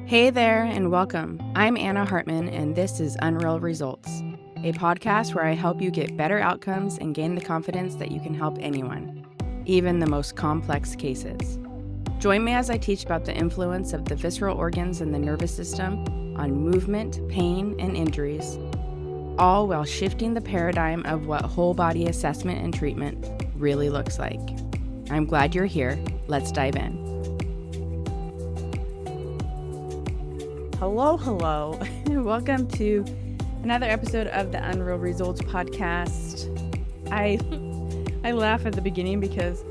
Hey there, and welcome. I'm Anna Hartman, and this is Unreal Results, a podcast where I help you get better outcomes and gain the confidence that you can help anyone, even the most complex cases. Join me as I teach about the influence of the visceral organs and the nervous system on movement, pain, and injuries, all while shifting the paradigm of what whole body assessment and treatment really looks like. I'm glad you're here. Let's dive in. Hello. Welcome to another episode of the Unreal Results podcast. I laugh at the beginning because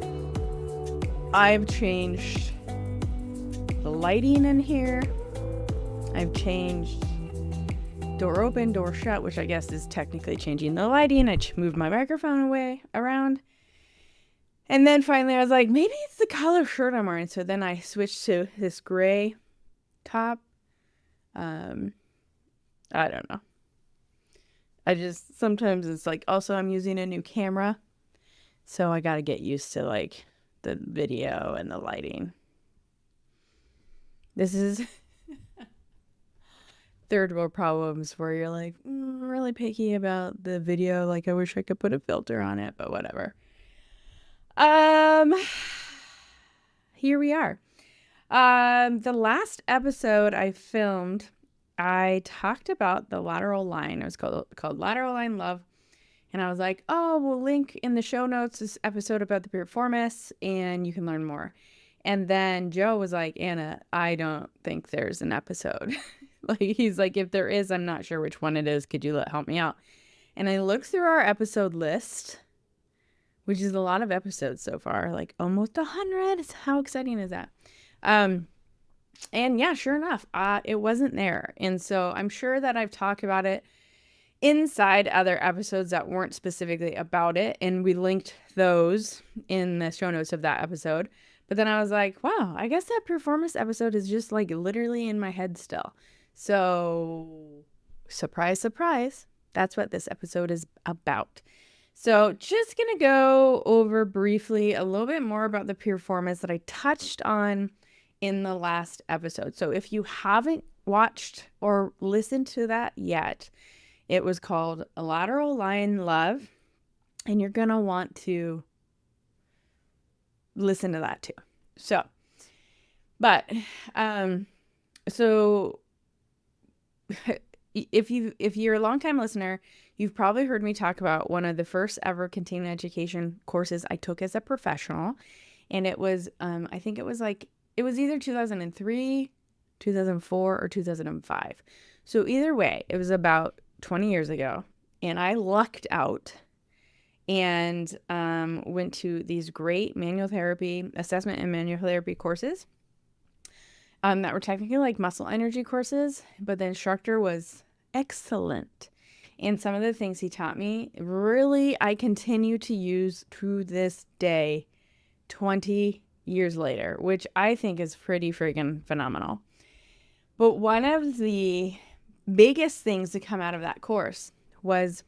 I've changed the lighting in here. I've changed door open, door shut, which I guess is technically changing the lighting. I moved my microphone around. And then finally I was like, maybe it's the color shirt I'm wearing. So then I switched to this gray top. I don't know. Sometimes it's like, also I'm using a new camera, so I got to get used to like the video and the lighting. This is third world problems where you're like, really picky about the video. Like, I wish I could put a filter on it, but whatever. Here we are. The last episode I filmed, I talked about the lateral line. It was called Lateral Line Love. And I was like, we'll link in the show notes this episode about the piriformis and you can learn more. And then Joe was like, Anna, I don't think there's an episode. He's like, if there is, I'm not sure which one it is. Could you help me out? And I looked through our episode list, which is a lot of episodes so far, like almost 100. How exciting is that? And yeah, sure enough, it wasn't there. And so I'm sure that I've talked about it inside other episodes that weren't specifically about it. And we linked those in the show notes of that episode. But then I was like, wow, I guess that Piriformis episode is just like literally in my head still. So surprise, surprise. That's what this episode is about. So just going to go over briefly a little bit more about the piriformis that I touched on in the last episode. So if you haven't watched or listened to that yet, it was called A Lateral Line Love, and you're going to want to listen to that too. So if you're a longtime listener, you've probably heard me talk about one of the first ever continuing education courses I took as a professional. And it was, I think it was either 2003, 2004, or 2005. So either way, it was about 20 years ago. And I lucked out and went to these great manual therapy, assessment and manual therapy courses that were technically like muscle energy courses. But the instructor was excellent. And some of the things he taught me, really, I continue to use to this day, 20 years later, which I think is pretty freaking phenomenal. But one of the biggest things to come out of that course was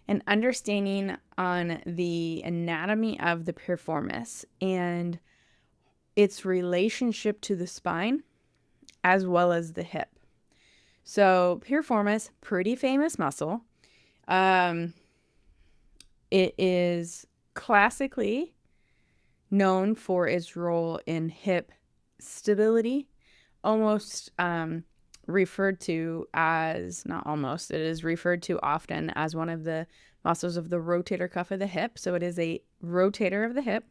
an understanding on the anatomy of the piriformis and its relationship to the spine as well as the hip. So piriformis, pretty famous muscle. It is classically known for its role in hip stability, almost referred to as, not almost, it is referred to often as one of the muscles of the rotator cuff of the hip. So it is a rotator of the hip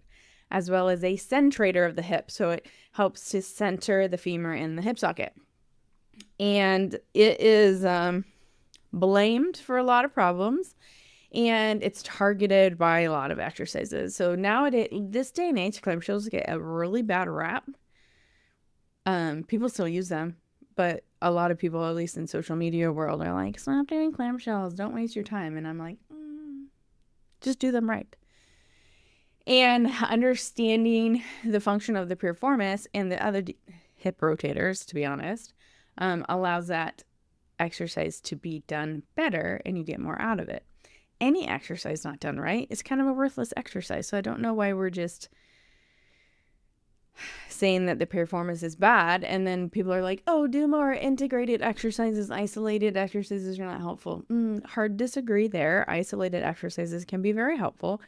as well as a centrator of the hip. So it helps to center the femur in the hip socket. And it is blamed for a lot of problems. And it's targeted by a lot of exercises. So nowadays, this day and age, clamshells get a really bad rap. People still use them, but a lot of people, at least in social media world, are like, stop doing clamshells. Don't waste your time. And I'm like, just do them right. And understanding the function of the piriformis and the other hip rotators, to be honest, allows that exercise to be done better and you get more out of it. Any exercise not done right is kind of a worthless exercise. So I don't know why we're just saying that the piriformis is bad, and then people are like, oh, do more integrated exercises. Isolated exercises are not helpful. Hard disagree there. Isolated exercises can be very helpful.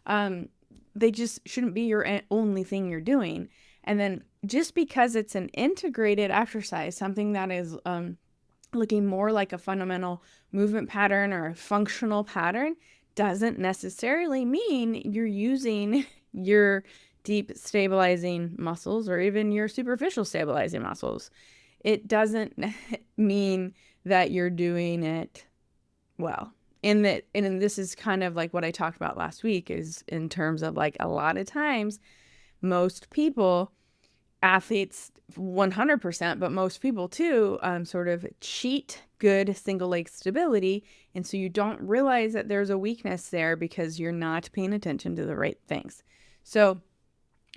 They just shouldn't be your only thing you're doing. And then just because it's an integrated exercise, something that is looking more like a fundamental movement pattern or a functional pattern, doesn't necessarily mean you're using your deep stabilizing muscles or even your superficial stabilizing muscles. It doesn't mean that you're doing it well. And this is kind of like what I talked about last week, is in terms of like a lot of times most people, athletes 100%, but most people too, sort of cheat good single leg stability. And so you don't realize that there's a weakness there because you're not paying attention to the right things. So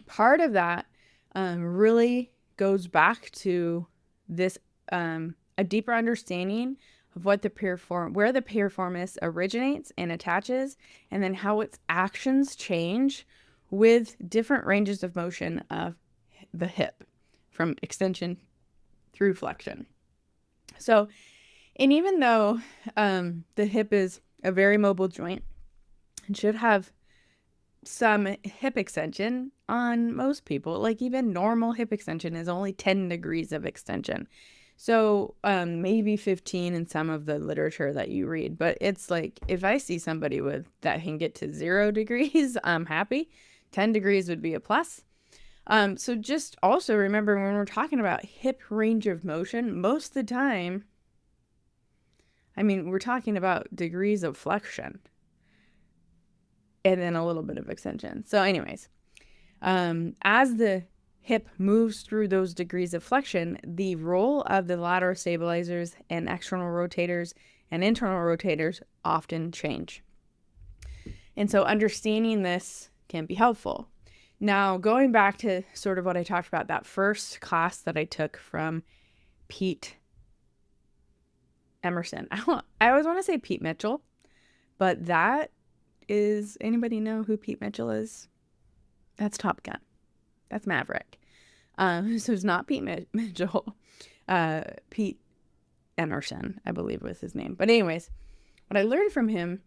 part of that really goes back to this, a deeper understanding of what where the piriformis originates and attaches, and then how its actions change with different ranges of motion of the hip, from extension through flexion. So, and even though the hip is a very mobile joint and should have some hip extension on most people, like even normal hip extension is only 10 degrees of extension. So maybe 15 in some of the literature that you read, but it's like, if I see somebody that can get to 0 degrees, I'm happy. 10 degrees would be a plus. So just also remember, when we're talking about hip range of motion, most of the time, I mean, we're talking about degrees of flexion and then a little bit of extension. So anyways, as the hip moves through those degrees of flexion, the role of the lateral stabilizers and external rotators and internal rotators often change. And so understanding this can be helpful. Now, going back to sort of what I talked about, that first class that I took from Pete Emerson. I always want to say Pete Mitchell, but anybody know who Pete Mitchell is? That's Top Gun. That's Maverick. So it's not Pete Mitchell. Pete Emerson, I believe was his name. But anyways, what I learned from him,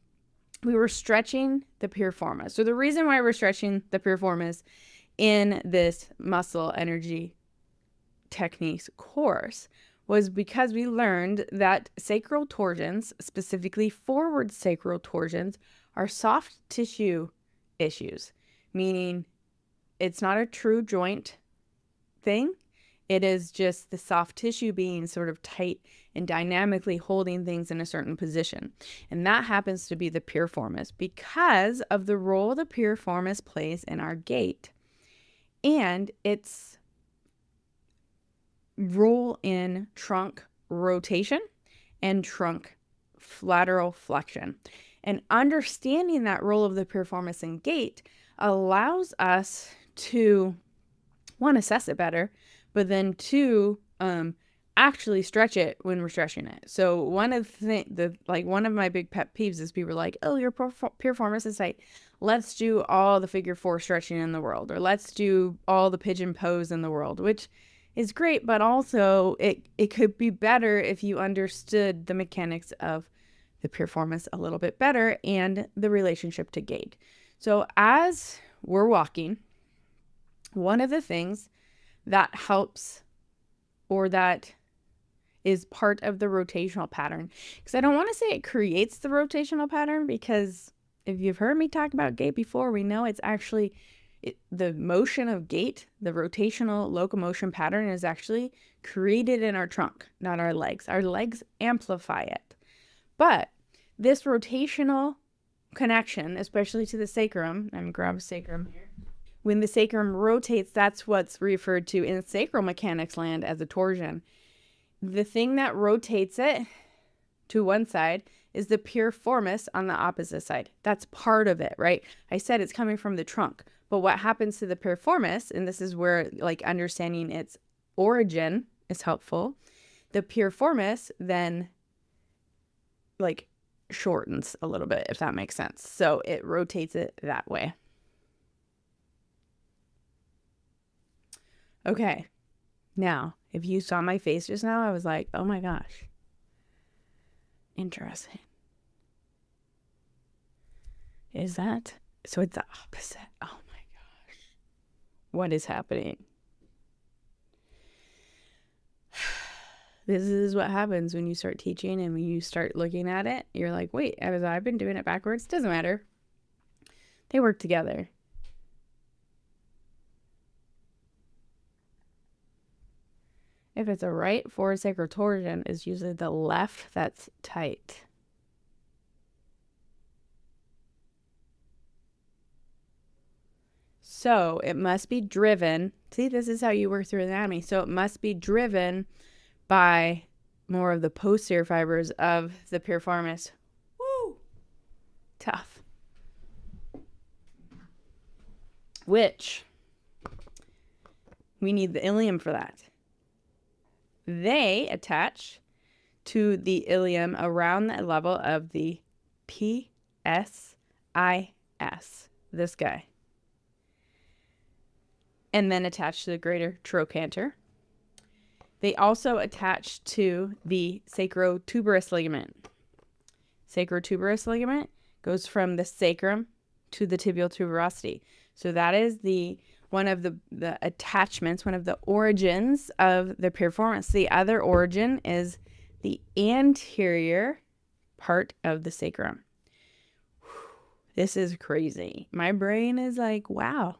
we were stretching the piriformis. So the reason why we're stretching the piriformis in this muscle energy techniques course was because we learned that sacral torsions, specifically forward sacral torsions, are soft tissue issues, meaning it's not a true joint thing. It is just the soft tissue being sort of tight and dynamically holding things in a certain position. And that happens to be the piriformis because of the role the piriformis plays in our gait and its role in trunk rotation and trunk lateral flexion. And understanding that role of the piriformis in gait allows us to, one, assess it better, but then two, actually stretch it when we're stretching it. So one of one of my big pet peeves is people are like, oh, your piriformis is tight. Let's do all the figure 4 stretching in the world, or let's do all the pigeon pose in the world, which is great, but also it could be better if you understood the mechanics of the piriformis a little bit better and the relationship to gait. So as we're walking, one of the things that helps, or that is part of the rotational pattern, because I don't want to say it creates the rotational pattern, because if you've heard me talk about gait before, we know it's actually the motion of gait, the rotational locomotion pattern, is actually created in our trunk, not our legs. Our legs amplify it. But this rotational connection, especially to the sacrum, I'm going to grab a sacrum here. When the sacrum rotates, that's what's referred to in sacral mechanics land as a torsion. The thing that rotates it to one side is the piriformis on the opposite side. That's part of it, right? I said it's coming from the trunk. But what happens to the piriformis, and this is where like understanding its origin is helpful, the piriformis then like shortens a little bit, if that makes sense. So it rotates it that way. Okay. Now, if you saw my face just now, I was like, oh my gosh. Interesting. Is that? So it's the opposite. Oh my gosh. What is happening? This is what happens when you start teaching and when you start looking at it. You're like, wait, I've been doing it backwards. Doesn't matter. They work together. If it's a right forward sacral torsion, it's usually the left that's tight. So it must be driven. See, this is how you work through anatomy. So it must be driven by more of the posterior fibers of the piriformis. Woo! Tough. Which we need the ilium for that. They attach to the ilium around the level of the PSIS, this guy. And then attach to the greater trochanter. They also attach to the sacrotuberous ligament. Sacrotuberous ligament goes from the sacrum to the tibial tuberosity. So that is one of the attachments, one of the origins of the piriformis. The other origin is the anterior part of the sacrum. This is crazy. My brain is like, wow,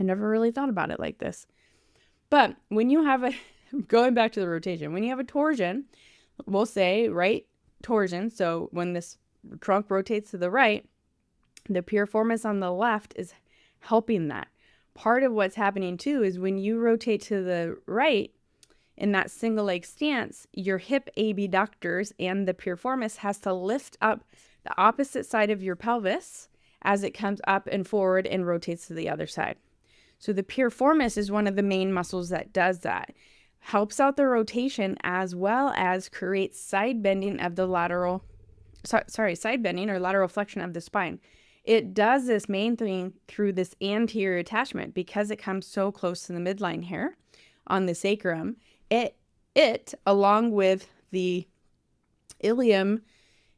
I never really thought about it like this. But when you have going back to the rotation, when you have a torsion, we'll say right torsion. So when this trunk rotates to the right, the piriformis on the left is helping that. Part of what's happening too is when you rotate to the right in that single leg stance, your hip abductors and the piriformis has to lift up the opposite side of your pelvis as it comes up and forward and rotates to the other side. So the piriformis is one of the main muscles that does that. Helps out the rotation as well as creates side bending of the side bending or lateral flexion of the spine. It does this main thing through this anterior attachment because it comes so close to the midline here on the sacrum. It along with the ilium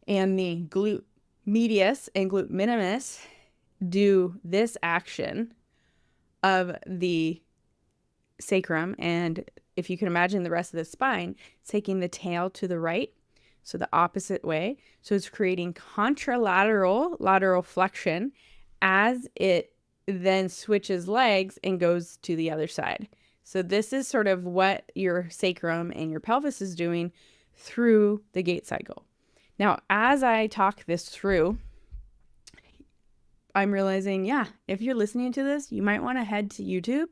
and the glute medius and glute minimus do this action of the sacrum, and if you can imagine the rest of the spine, taking the tail to the right, so the opposite way. So it's creating contralateral lateral flexion as it then switches legs and goes to the other side. So this is sort of what your sacrum and your pelvis is doing through the gait cycle. Now, as I talk this through, I'm realizing, yeah, if you're listening to this, you might want to head to YouTube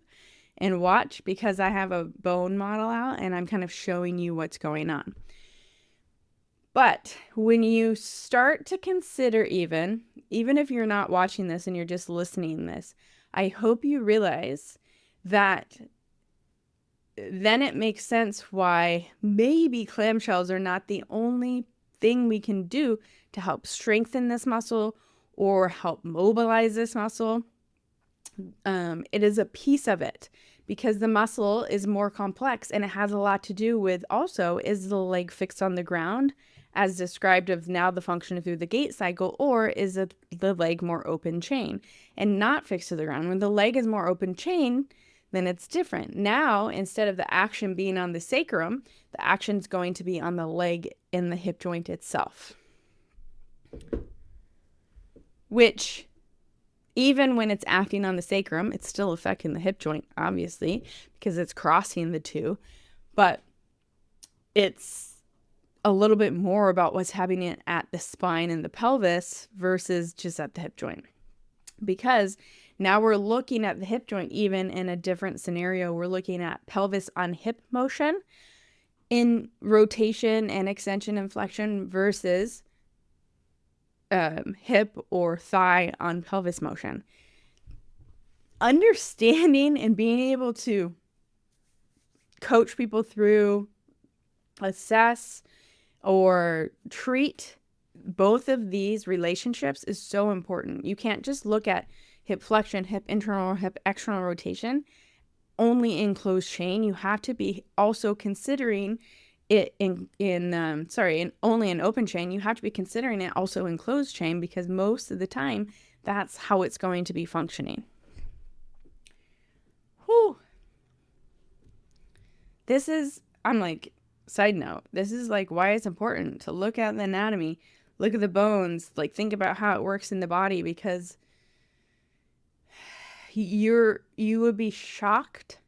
and watch because I have a bone model out and I'm kind of showing you what's going on. But when you start to consider even if you're not watching this and you're just listening to this, I hope you realize that then it makes sense why maybe clamshells are not the only thing we can do to help strengthen this muscle or help mobilize this muscle. It is a piece of it because the muscle is more complex and it has a lot to do with also, is the leg fixed on the ground as described of now the function through the gait cycle, or is it the leg more open chain and not fixed to the ground? When the leg is more open chain, then it's different. Now, instead of the action being on the sacrum, the action is going to be on the leg and the hip joint itself. Which, even when it's acting on the sacrum, it's still affecting the hip joint, obviously, because it's crossing the two. But it's a little bit more about what's happening at the spine and the pelvis versus just at the hip joint. Because now we're looking at the hip joint even in a different scenario. We're looking at pelvis on hip motion in rotation and extension and flexion versus hip or thigh on pelvis motion. Understanding and being able to coach people through, assess, or treat both of these relationships is so important. You can't just look at hip flexion, hip internal, hip external rotation only in closed chain. You have to be also considering it only in open chain. You have to be considering it also in closed chain, because most of the time that's how it's going to be functioning. Whew. Side note, this is like why it's important to look at the anatomy, look at the bones, like think about how it works in the body, because you would be shocked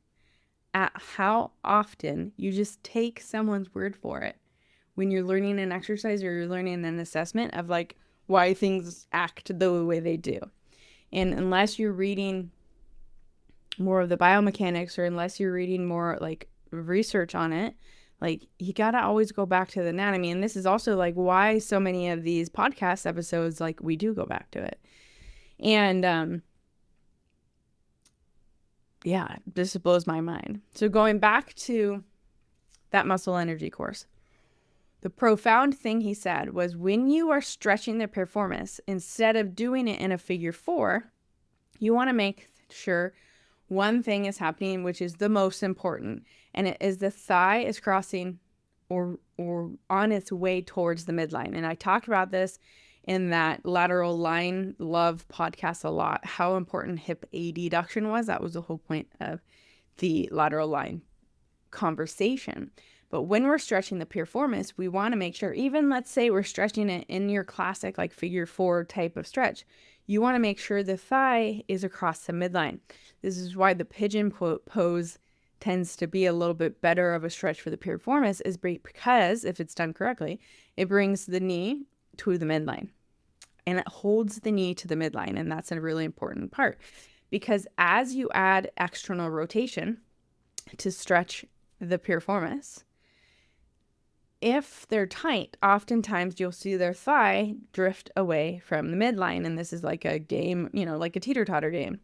at how often you just take someone's word for it when you're learning an exercise or you're learning an assessment of like why things act the way they do. And unless you're reading more of the biomechanics, or unless you're reading more like research on it, like you gotta always go back to the anatomy. And this is also like why so many of these podcast episodes, like we do go back to it. And yeah, this blows my mind. So going back to that muscle energy course, the profound thing he said was, when you are stretching the piriformis, instead of doing it in a figure 4, you want to make sure one thing is happening, which is the most important, and it is the thigh is crossing or on its way towards the midline. And I talked about this in that lateral line love podcast a lot, how important hip adduction was. That was the whole point of the lateral line conversation. But when we're stretching the piriformis, we want to make sure, even let's say we're stretching it in your classic like figure 4 type of stretch, you want to make sure the thigh is across the midline. This is why the pigeon pose tends to be a little bit better of a stretch for the piriformis, is because if it's done correctly, it brings the knee to the midline and it holds the knee to the midline. And that's a really important part, because as you add external rotation to stretch the piriformis, if they're tight, oftentimes you'll see their thigh drift away from the midline. And this is like a game, like a teeter-totter game,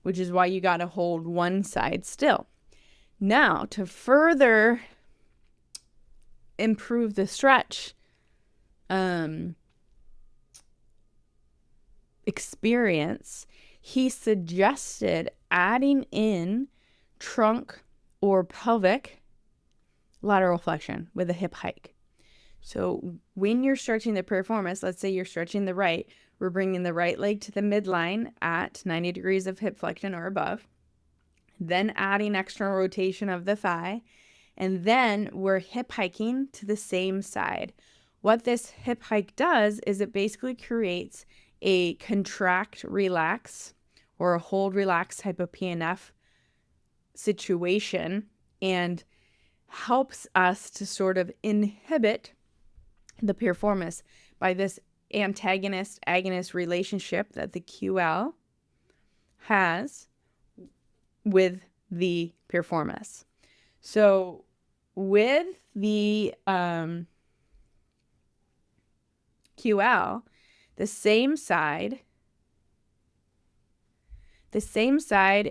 which is why you got to hold one side still. Now, to further improve the stretch experience, he suggested adding in trunk or pelvic lateral flexion with a hip hike. So when you're stretching the piriformis, let's say you're stretching the right, we're bringing the right leg to the midline at 90 degrees of hip flexion or above, then adding external rotation of the thigh, and then we're hip hiking to the same side. What this hip hike does is it basically creates a contract, relax, or a hold, relax type of PNF situation, and helps us to sort of inhibit the piriformis by this antagonist-agonist relationship that the QL has with the piriformis. So with the QL, the same side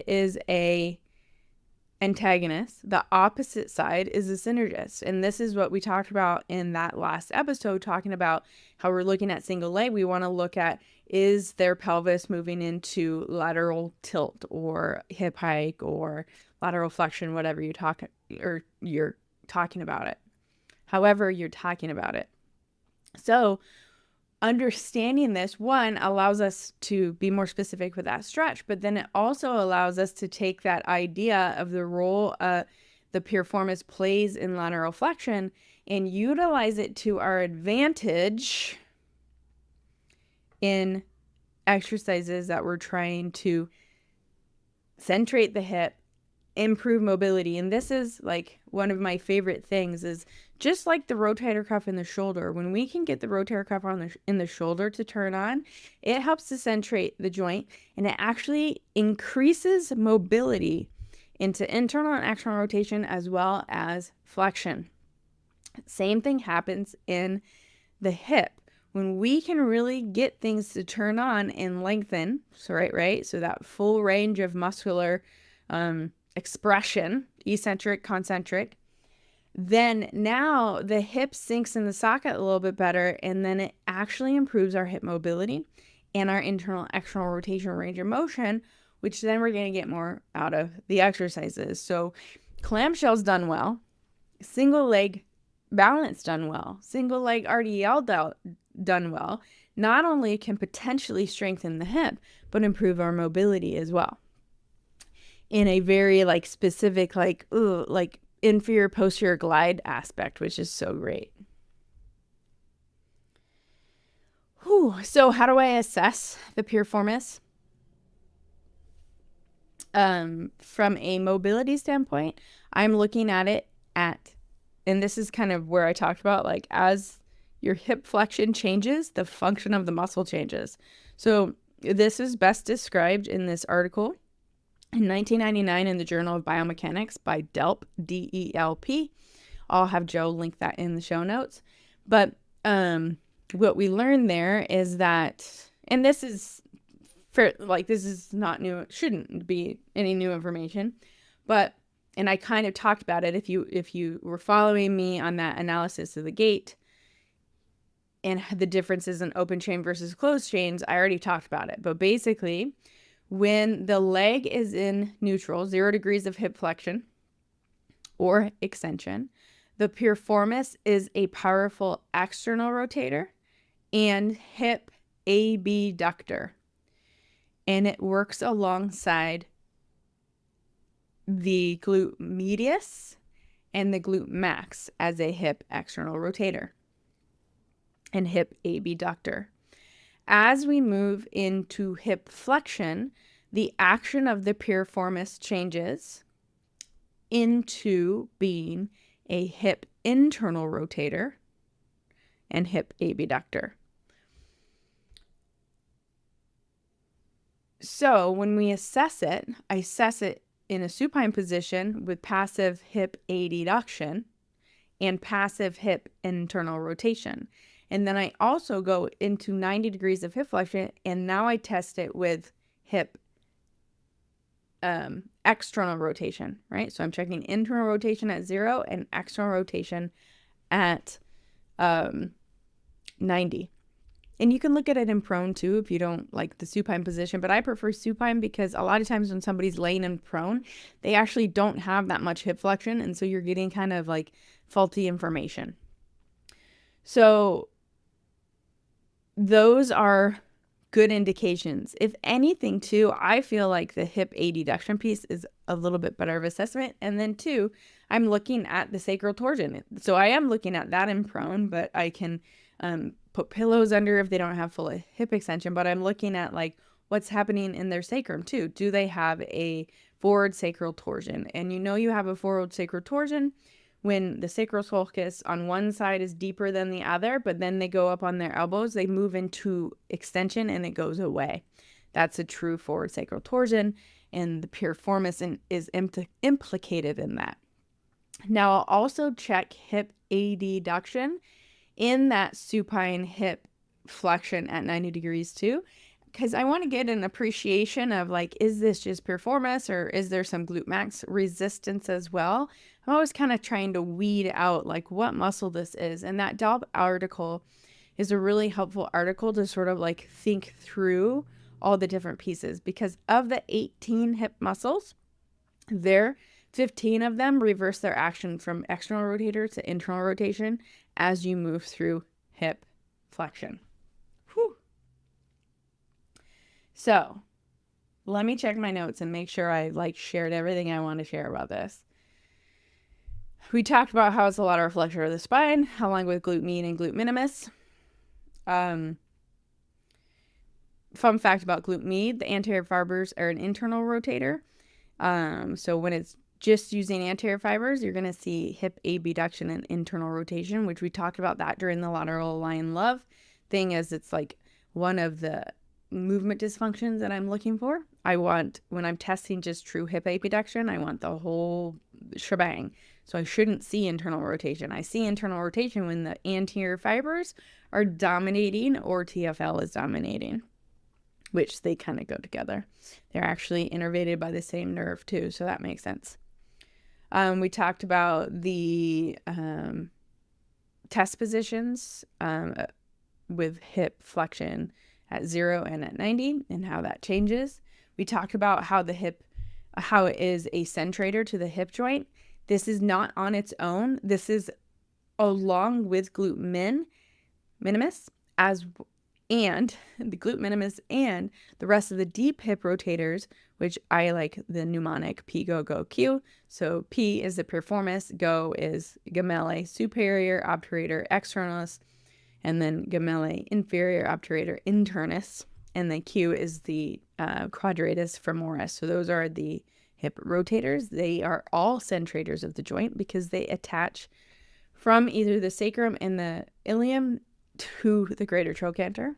is a antagonist. The opposite side is a synergist. And this is what we talked about in that last episode, talking about how we're looking at single leg. We want to look at, is their pelvis moving into lateral tilt or hip hike or lateral flexion, whatever you're talking about it. However you're talking about it. So understanding this, one, allows us to be more specific with that stretch, but then it also allows us to take that idea of the role the piriformis plays in lateral flexion and utilize it to our advantage in exercises that we're trying to centrate the hip, improve mobility. And this is like one of my favorite things, is just like the rotator cuff in the shoulder. When we can get the rotator cuff in the shoulder to turn on, it helps to centrate the joint, and it actually increases mobility into internal and external rotation as well as flexion. Same thing happens in the hip. When we can really get things to turn on and lengthen, so right, so that full range of muscular expression, eccentric, concentric, then now the hip sinks in the socket a little bit better, and then it actually improves our hip mobility and our internal external rotation range of motion, which then we're going to get more out of the exercises. So clamshells done well, single leg balance done well, single leg RDL done well, not only can potentially strengthen the hip, but improve our mobility as well. In a very like specific, like inferior posterior glide aspect, which is so great. Whew. So how do I assess the piriformis? From a mobility standpoint, I'm looking at it and this is kind of where I talked about, like, as your hip flexion changes, the function of the muscle changes. So this is best described in this article in 1999 in the Journal of Biomechanics by Delp, D-E-L-P. I'll have Joe link that in the show notes. But what we learned there is that, and this is this is not new, it shouldn't be any new information, but, and I kind of talked about it if you were following me on that analysis of the gait and the differences in open chain versus closed chains, I already talked about it. But basically, when the leg is in neutral, 0 degrees of hip flexion or extension, the piriformis is a powerful external rotator and hip abductor. And it works alongside the glute medius and the glute max as a hip external rotator and hip abductor. As we move into hip flexion, the action of the piriformis changes into being a hip internal rotator and hip abductor. So when we assess it, I assess it in a supine position with passive hip adduction and passive hip internal rotation. And then I also go into 90 degrees of hip flexion, and now I test it with hip external rotation, right? So I'm checking internal rotation at 0 and external rotation at 90. And you can look at it in prone too if you don't like the supine position, but I prefer supine because a lot of times when somebody's laying in prone, they actually don't have that much hip flexion, and so you're getting kind of like faulty information. So those are good indications. If anything too, I feel like the hip adduction piece is a little bit better of assessment. And then two, I'm looking at the sacral torsion. So I am looking at that in prone, but I can put pillows under if they don't have full hip extension, but I'm looking at like what's happening in their sacrum too. Do they have a forward sacral torsion? And you know you have a forward sacral torsion when the sacral sulcus on one side is deeper than the other, but then they go up on their elbows, they move into extension and it goes away. That's a true forward sacral torsion, and the piriformis is implicated in that. Now I'll also check hip adduction in that supine hip flexion at 90 degrees too, because I want to get an appreciation of like, is this just piriformis or is there some glute max resistance as well? I'm always kind of trying to weed out like what muscle this is. And that Delp article is a really helpful article to sort of like think through all the different pieces, because of the 18 hip muscles, 15 of them reverse their action from external rotator to internal rotation as you move through hip flexion. Whew. So let me check my notes and make sure I like shared everything I want to share about this. We talked about how it's a lateral flexor of the spine, along with glute med and glute minimus. Fun fact about glute med, the anterior fibers are an internal rotator. So when it's just using anterior fibers, you're going to see hip abduction and internal rotation, which we talked about that during the lateral align love thing, as it's like one of the movement dysfunctions that I'm looking for. I want, when I'm testing just true hip abduction, I want the whole shebang. So I shouldn't see internal rotation. I see internal rotation when the anterior fibers are dominating or TFL is dominating, which they kind of go together. They're actually innervated by the same nerve too, so that makes sense. We talked about the test positions with hip flexion at 0 and at 90 and how that changes. We talked about how it is a centrator to the hip joint. This is not on its own. This is along with glute minimus and the glute minimus and the rest of the deep hip rotators, which I like the mnemonic P, go, go, Q. So P is the piriformis, go is gemelli superior obturator externus, and then gemelli inferior obturator internus, and then Q is the quadratus femoris. So those are the hip rotators. They are all centrators of the joint because they attach from either the sacrum and the ilium to the greater trochanter.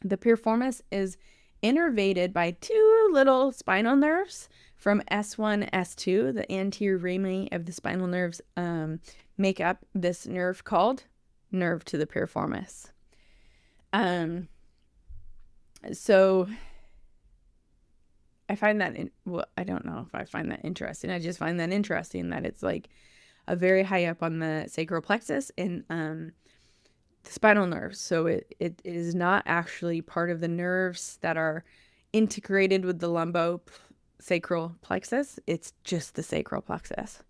The piriformis is innervated by two little spinal nerves from S1, S2. The anterior rami of the spinal nerves make up this nerve called nerve to the piriformis. So I find that, I don't know if I find that interesting. I just find that interesting that it's like a very high up on the sacral plexus and the spinal nerves. So it is not actually part of the nerves that are integrated with the lumbosacral plexus. It's just the sacral plexus.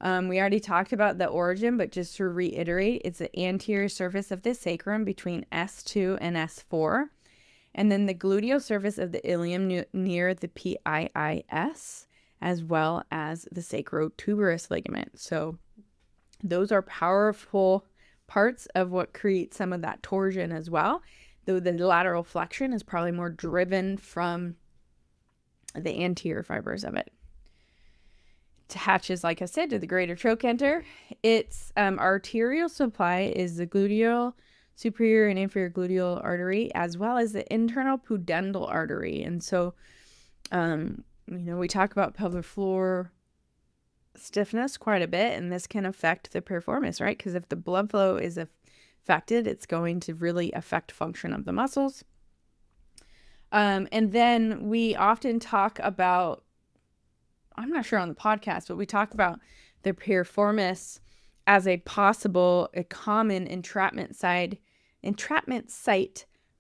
We already talked about the origin, but just to reiterate, it's the anterior surface of the sacrum between S2 and S4. And then the gluteal surface of the ilium near the PIIS, as well as the sacrotuberous ligament. So those are powerful parts of what creates some of that torsion as well, though the lateral flexion is probably more driven from the anterior fibers of it. It attaches, like I said, to the greater trochanter. Its arterial supply is the gluteal superior and inferior gluteal artery, as well as the internal pudendal artery. And so, we talk about pelvic floor stiffness quite a bit, and this can affect the piriformis, right? Because if the blood flow is affected, it's going to really affect function of the muscles. And then we often talk about, I'm not sure on the podcast, but we talk about the piriformis as a common entrapment site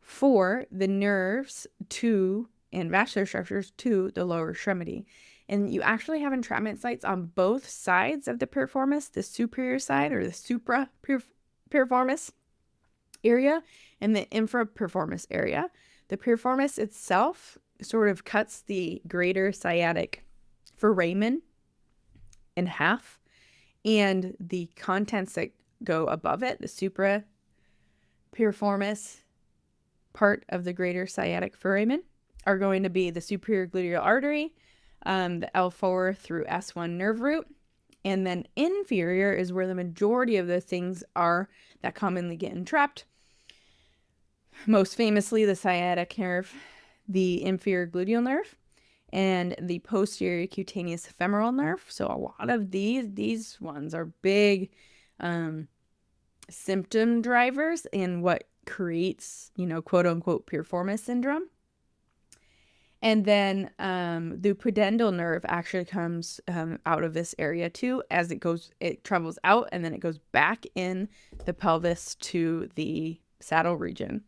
for the nerves to and vascular structures to the lower extremity. And you actually have entrapment sites on both sides of the piriformis, the superior side or the supra-piriformis area and the infrapiriformis area. The piriformis itself sort of cuts the greater sciatic foramen in half, and the contents that go above it, the supra-piriformis part of the greater sciatic foramen, are going to be the superior gluteal artery, the L4 through S1 nerve root, and then inferior is where the majority of the things are that commonly get entrapped. Most famously, the sciatic nerve, the inferior gluteal nerve, and the posterior cutaneous femoral nerve. So a lot of these ones are big symptom drivers in what creates, quote unquote, piriformis syndrome. And then the pudendal nerve actually comes out of this area too, as it travels out and then it goes back in the pelvis to the saddle region.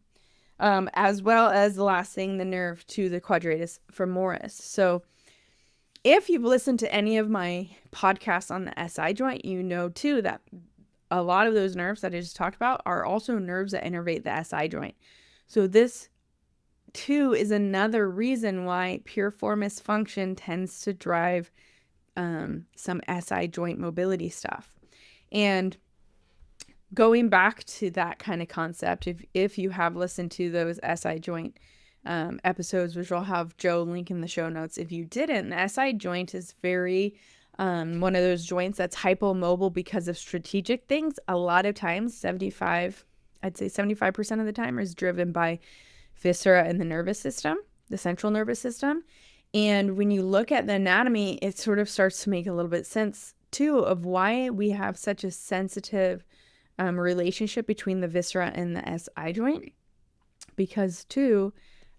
As well as the last thing, the nerve to the quadratus femoris. So if you've listened to any of my podcasts on the SI joint, you know too that a lot of those nerves that I just talked about are also nerves that innervate the SI joint. So this too is another reason why piriformis function tends to drive some SI joint mobility stuff. And going back to that kind of concept, if you have listened to those SI joint episodes, which I'll have Joe link in the show notes. If you didn't, the SI joint is very one of those joints that's hypomobile because of strategic things. A lot of times, 75% of the time is driven by viscera in the nervous system, the central nervous system. And when you look at the anatomy, it sort of starts to make a little bit sense too of why we have such a sensitive relationship between the viscera and the SI joint, because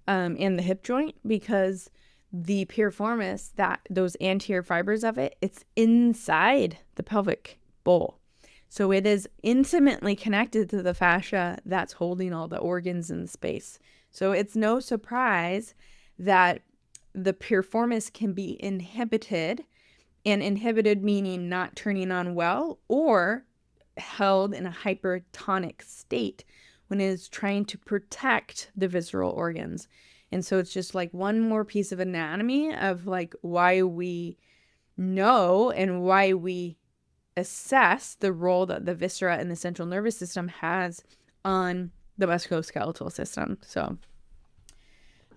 and the hip joint, because the piriformis, those anterior fibers of it, it's inside the pelvic bowl. So it is intimately connected to the fascia that's holding all the organs in the space. So it's no surprise that the piriformis can be inhibited, and inhibited meaning not turning on well, or held in a hypertonic state when it is trying to protect the visceral organs. And so it's just like one more piece of anatomy of like why we know and why we assess the role that the viscera and the central nervous system has on the musculoskeletal system. So,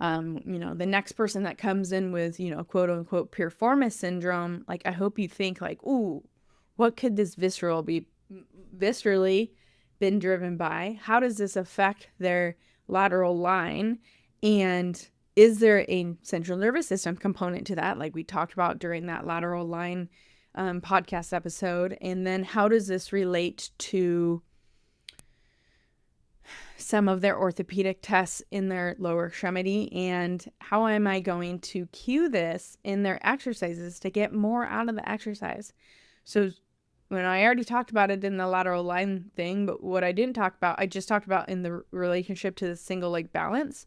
the next person that comes in with, quote unquote, piriformis syndrome, like, I hope you think like, ooh, what could this viscerally been driven by? How does this affect their lateral line? And is there a central nervous system component to that? Like we talked about during that lateral line podcast episode. And then how does this relate to some of their orthopedic tests in their lower extremity? And how am I going to cue this in their exercises to get more out of the exercise? So when I already talked about it in the lateral line thing, but what I didn't talk about, I just talked about in the relationship to the single leg balance.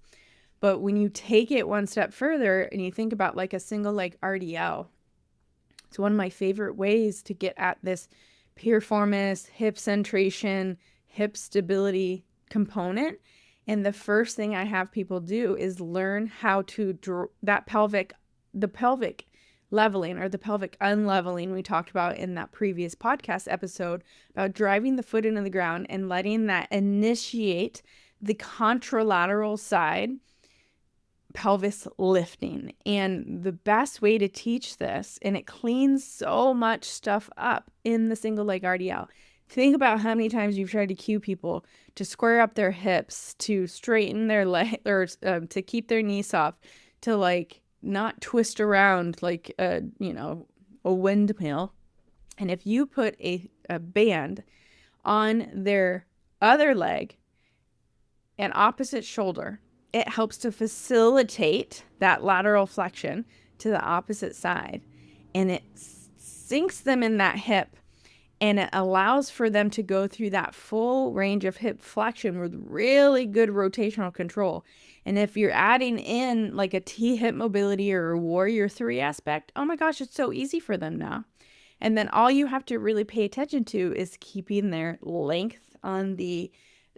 But when you take it one step further and you think about like a single leg RDL, it's one of my favorite ways to get at this piriformis, hip centration, hip stability component. And the first thing I have people do is learn how to the pelvic leveling or the pelvic unleveling we talked about in that previous podcast episode about driving the foot into the ground and letting that initiate the contralateral side pelvis lifting. And the best way to teach this, and it cleans so much stuff up in the single leg RDL. Think about how many times you've tried to cue people to square up their hips, to straighten their leg, or to keep their knees soft, to like not twist around like a windmill. And if you put a band on their other leg and opposite shoulder, it helps to facilitate that lateral flexion to the opposite side, and it sinks them in that hip, and it allows for them to go through that full range of hip flexion with really good rotational control. And if you're adding in like a T-hip mobility or a Warrior 3 aspect, oh my gosh, it's so easy for them now. And then all you have to really pay attention to is keeping their length on the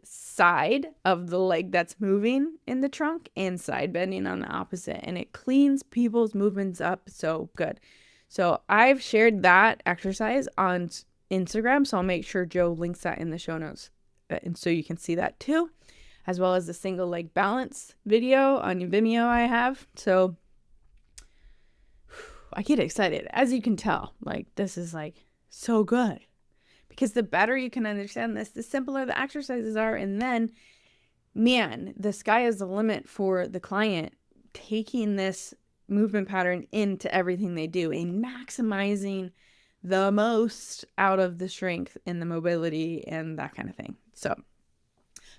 side of the leg that's moving in the trunk and side bending on the opposite, and it cleans people's movements up so good. So I've shared that exercise on Instagram, so I'll make sure Joe links that in the show notes, and so you can see that too, as well as the single leg balance video on Vimeo I have. So I get excited, as you can tell. Like, this is like so good. Because the better you can understand this, the simpler the exercises are. And then, man, the sky is the limit for the client taking this movement pattern into everything they do and maximizing the most out of the strength and the mobility and that kind of thing. So,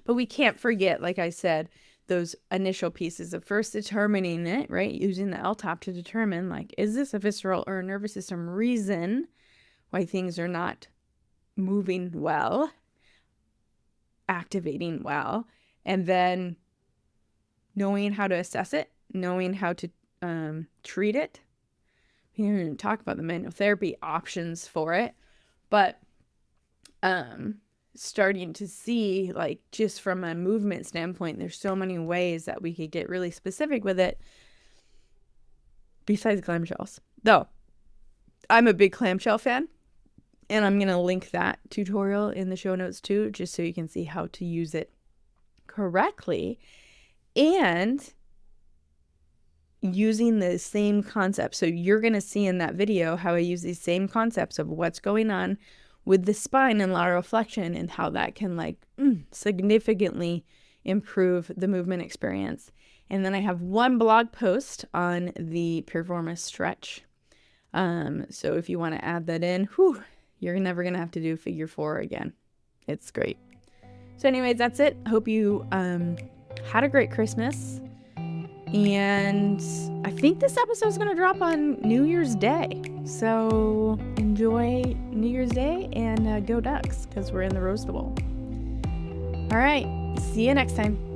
but we can't forget, like I said, those initial pieces of first determining it, right? Using the LTOP to determine, like, is this a visceral or a nervous system reason why things are not moving well, activating well, and then knowing how to assess it, knowing how to treat it. We didn't even talk about the manual therapy options for it, but starting to see, like, just from a movement standpoint, there's so many ways that we could get really specific with it besides clamshells. Though, I'm a big clamshell fan. And I'm going to link that tutorial in the show notes too, just so you can see how to use it correctly. And using the same concept. So you're going to see in that video how I use these same concepts of what's going on with the spine and lateral flexion and how that can like significantly improve the movement experience. And then I have one blog post on the Piriformis stretch. So if you want to add that in, you're never going to have to do figure 4 again. It's great. So anyways, that's it. Hope you had a great Christmas. And I think this episode is going to drop on New Year's Day. So enjoy New Year's Day and go Ducks, because we're in the Rose Bowl. All right. See you next time.